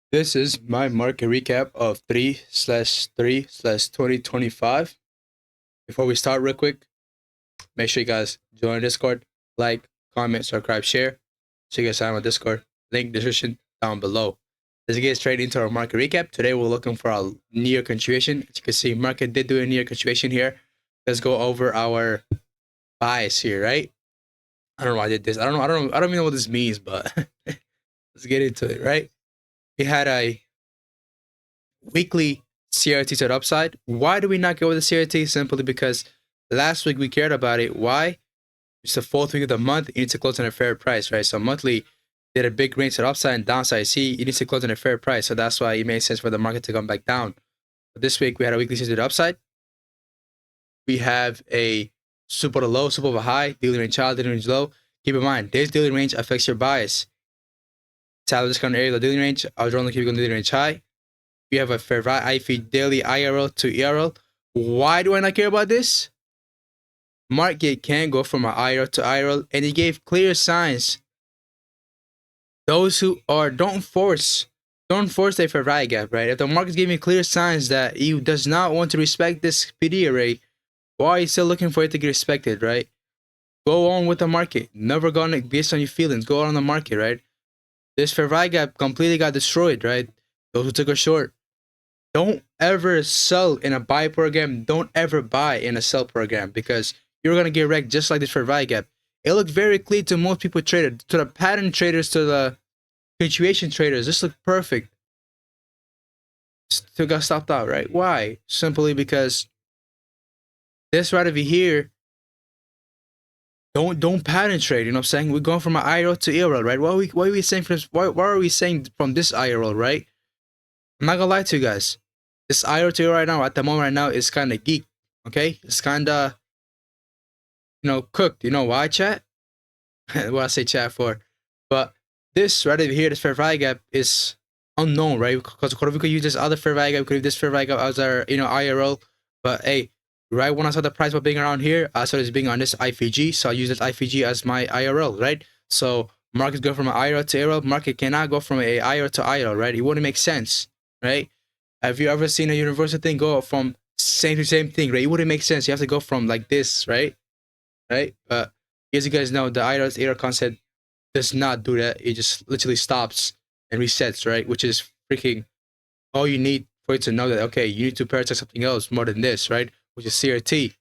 This is my market recap of 3/3/2025. Before we start, real quick, make sure you guys join Discord, like, comment, subscribe, share. So you guys sign on Discord. Link description down below. Let's get straight into our market recap. Today we're looking for a near continuation. As you can see, market did do a near continuation here. Let's go over our bias here, right? I don't know why I did this. I don't even know what this means, but let's get into it, right? We had a weekly CRT to the upside. Why do we not go with the CRT? Simply because last week we cared about it. Why? It's the fourth week of the month. You need to close on a fair price, right? So monthly did a big range to the upside and downside. See, you need to close on a fair price. So that's why it made sense for the market to come back down. But this week we had a weekly CRT to the upside. We have a super to low, super to high, daily range high, daily range low. Keep in mind, this daily range affects your bias. Salary discount area, the daily range. I was only keep going daily range high. We have a fair value IFE daily IRL to ERL. Why do I not care about this? Market can go from an IRL to IRL, and he gave clear signs. Those who are don't force the fair value gap, right? If the market's giving clear signs that he does not want to respect this PD array, why are you still looking for it to get respected, right? Go on with the market. Never go on based on your feelings. Go on the market, right? This fair value gap completely got destroyed, right? Those who took a short. Don't ever sell in a buy program. Don't ever buy in a sell program because you're gonna get wrecked just like this fair value gap. It looked very clean to most people traded, to the pattern traders, to the situation traders. This looked perfect. Still got stopped out, right? Why? Simply because this right over here. Don't pattern trade. You know what I'm saying? We're going from an IRL to ERL, right? Why are we saying from this? Why are we saying from this IRL, right? I'm not gonna lie to you guys. This IRL to ERL right now, at the moment right now, is kind of geek. Okay, it's kind of cooked. You know why, chat? What I say chat for? But this right over here, this fair value gap is unknown, right? Because we could use this other fair value gap, we could use this fair value gap as our IRL. But hey, right when I saw the price was being around here, I saw this being on this IFG, so I use this IFG as my IRL, right? So market's go from an IRL to IRL. Market cannot go from a IRL to IRL, right? It wouldn't make sense, right? Have you ever seen a universal thing go from same to same thing, right? It wouldn't make sense. You have to go from like this, right? Right? But as you guys know, the IRL to IRL concept does not do that. It just literally stops and resets, right? Which is freaking all you need for it to know that, okay, you need to prioritize something else more than this, right? Which is CRT.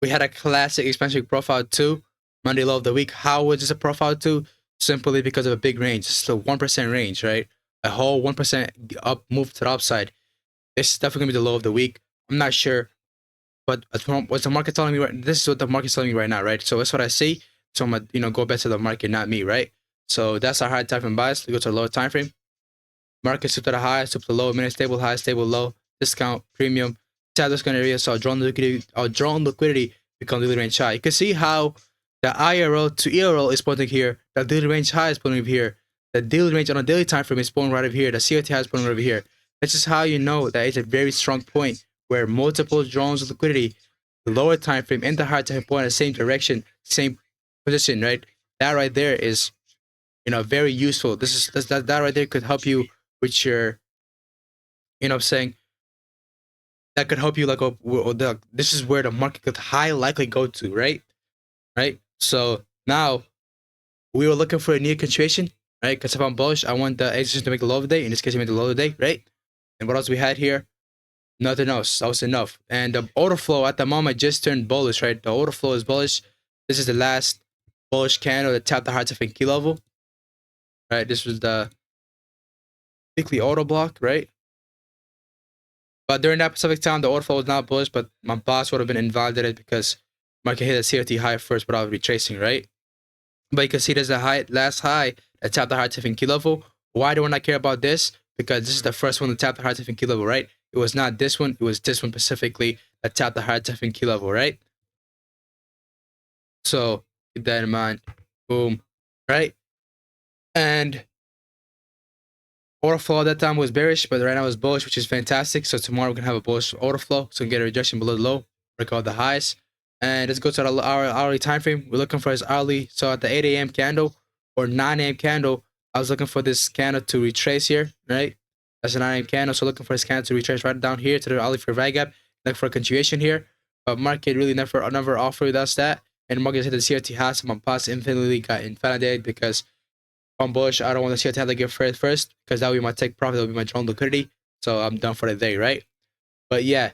We had a classic expansion profile too, Monday low of the week. How was this a profile too? Simply because of a big range. It's a 1% range, right? A whole 1% up move to the upside. This is definitely gonna be the low of the week. I'm not sure, but what's the market telling me right? This is what the market's telling me right now, right? So that's what I see. So I'm gonna go back to the market, not me, right? So that's our high time frame bias. We go to the lower time frame. Market super to the high, super to the low, minute stable high, stable low, discount, premium, tab discount area. So drawn liquidity becomes daily range high. You can see how the IRL to ERL is pointing here. The daily range high is pointing over here. The daily range on a daily time frame is pointing right over here. The CRT high is pointing right over here. This is how you know that it's a very strong point where multiple drawings of liquidity, the lower time frame and the higher time frame point in the same direction, same position, right? That right there is, very useful. That right there could help you with your, I'm saying, that could help you like this is where the market could high likely go to, right? Right. So now we were looking for a near continuation, right? Because if I'm bullish, I want the execution to make the low of the day. In this case, it made the low of the day, right? And what else we had here? Nothing else. That was enough. And the order flow at the moment just turned bullish, right? The order flow is bullish. This is the last bullish candle that tapped the high to key level, right? This was the weekly order block, right? But during that specific time, the order flow was not bullish, but my boss would have been invalidated because market hit a CRT high first without retracing, right? But you can see there's a last high that tapped the high to key level. Why do I not care about this? Because this is the first one to tap the high to key level, right? It was not this one. It was this one specifically that tapped the high to key level, right? So keep that in mind. Boom, right? And order flow at that time was bearish, but right now it's bullish, which is fantastic. So tomorrow we can have a bullish order flow. So we can get a rejection below the low, break out the highs. And let's go to our hourly time frame. We're looking for his hourly. So at the 8 a.m. candle or 9 a.m. candle, I was looking for this candle to retrace here, right? That's an 9 candle. So looking for this candle to retrace right down here to the olive fair value gap. Looking for a continuation here. But market really never offered us that. And market hit the CRT high, so my pots infinitely got invalidated because I'm bullish. I don't want the CRT to get first because that would be my take profit. That would be my drone liquidity. So I'm done for the day, right? But yeah,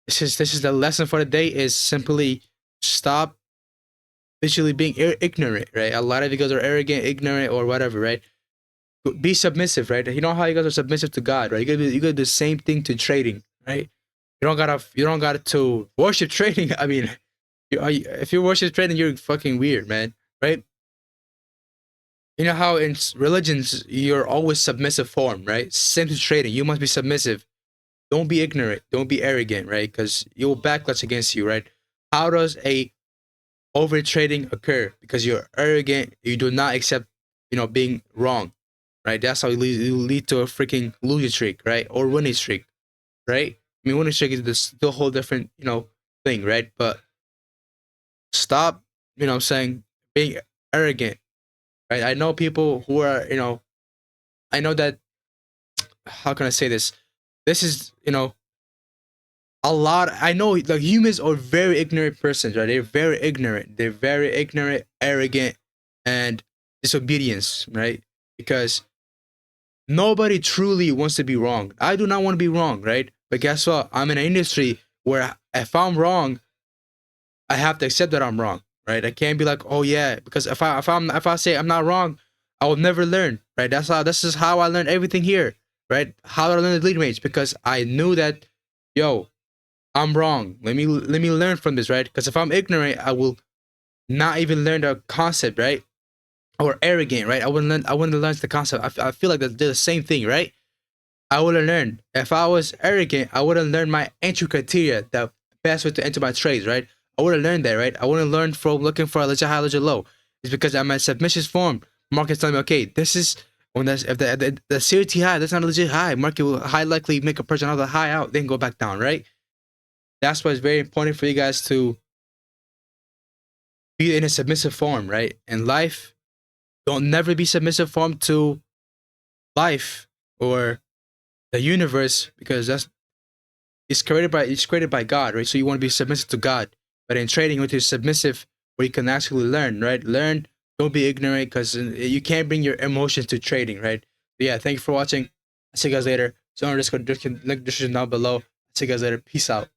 this is the lesson for the day is simply stop visually being ignorant, right? A lot of you guys are arrogant, ignorant, or whatever, right? Be submissive, right? You know how you guys are submissive to God, right? You gotta do the same thing to trading, right? You don't gotta to worship trading. I mean, if you worship trading, you're fucking weird, man, right? You know how in religions you're always submissive form, right? Same to trading, you must be submissive. Don't be ignorant. Don't be arrogant, right? Because it will backlash against you, right? How does a over trading occur? Because you're arrogant. You do not accept, being wrong, right? That's how you lead to a freaking losing streak, right? Or winning streak, right? I mean, winning streak is the whole different, thing, right? But stop, saying being arrogant, right? I know people who are, I know that. How can I say this? This is, a lot. I know the humans are very ignorant persons, right? They're very ignorant. They're very ignorant, arrogant, and disobedience, right? Because nobody truly wants to be wrong. I do not want to be wrong, right? But guess what? I'm in an industry where if I'm wrong, I have to accept that I'm wrong, right? I can't be like, oh yeah, because if I say I'm not wrong, I will never learn, right? This is how I learned everything here, right? How did I learn the lead range? Because I knew that, yo, I'm wrong. Let me learn from this, right? Because if I'm ignorant, I will not even learn the concept, right? Or arrogant, right? I wouldn't learn the concept. I feel like they're the same thing, right? I wouldn't learn. If I was arrogant, I wouldn't learn my entry criteria, the best way to enter my trades, right? I wouldn't learn that, right? I wouldn't learn from looking for a legit high, legit low. It's because I'm in submissions form. Market's telling me, okay, this is when that's if the CRT high, that's not a legit high. Market will high likely make a person another high out, then go back down, right? That's why it's very important for you guys to be in a submissive form, right? In life, don't never be submissive form to life or the universe because it's created by God, right? So you want to be submissive to God. But in trading, which is submissive, where you can actually learn, right? Learn, don't be ignorant because you can't bring your emotions to trading, right? But yeah, thank you for watching. I'll see you guys later. So on Discord, link description down below. See you guys later. Peace out.